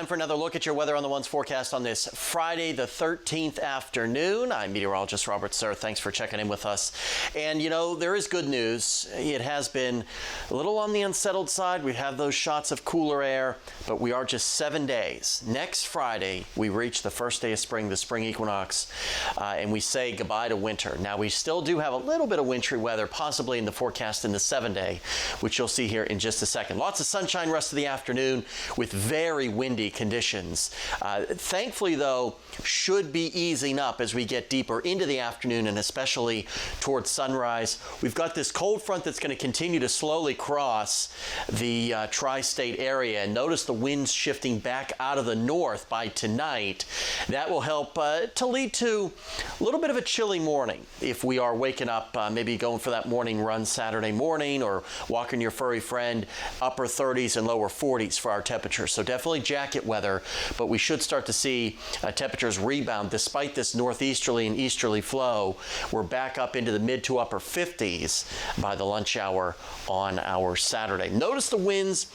Time for another look at your weather on the Ones forecast on this Friday, the 13th afternoon. I'm meteorologist Robert Suhr. Thanks for checking in with us. And, you know, there is good news. It has been a little on the unsettled side. We have those shots of cooler air, but we are just 7 days. Next Friday, we reach the first day of spring, the spring equinox, and we say goodbye to winter. Now, we still do have a little bit of wintry weather, possibly in the forecast in the 7-day, which you'll see here in just a second. Lots of sunshine rest of the afternoon with very windy conditions. Thankfully, though, should be easing up as we get deeper into the afternoon and especially towards sunrise. We've got this cold front that's going to continue to slowly cross the tri-state area. And notice the winds shifting back out of the north by tonight. That will help to lead to a little bit of a chilly morning if we are waking up, maybe going for that morning run Saturday morning or walking your furry friend. Upper 30s and lower 40s for our temperatures. So definitely jacket weather, but we should start to see temperatures rebound despite this northeasterly and easterly flow. We're back up into the mid to upper 50s by the lunch hour on our Saturday. Notice the winds,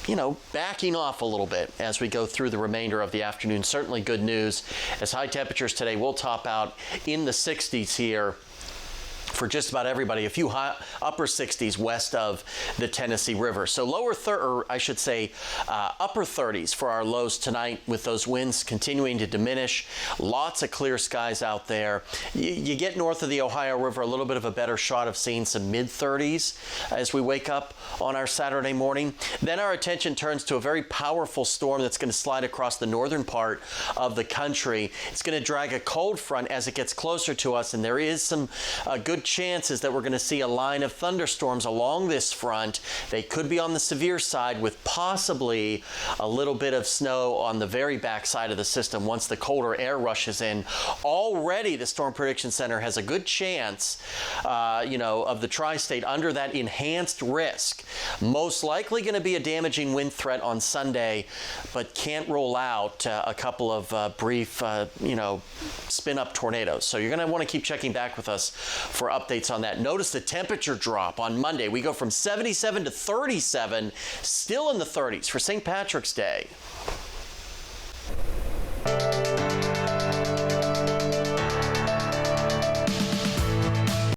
you know, backing off a little bit as we go through the remainder of the afternoon. Certainly good news, as high temperatures today will top out in the 60s here for just about everybody, a few upper 60s west of the Tennessee River. So upper 30s for our lows tonight with those winds continuing to diminish. Lots of clear skies out there. You get north of the Ohio River, a little bit of a better shot of seeing some mid-30s as we wake up on our Saturday morning. Then our attention turns to a very powerful storm that's going to slide across the northern part of the country. It's going to drag a cold front as it gets closer to us, and there is some good chances that we're going to see a line of thunderstorms along this front. They could be on the severe side with possibly a little bit of snow on the very back side of the system once the colder air rushes in. Already the Storm Prediction Center has a good chance, of the tri-state under that enhanced risk. Most likely going to be a damaging wind threat on Sunday, but can't rule out a couple of brief, spin-up tornadoes. So you're going to want to keep checking back with us for updates on that. Notice the temperature drop on Monday. We go from 77 to 37, still in the 30s for St. Patrick's Day.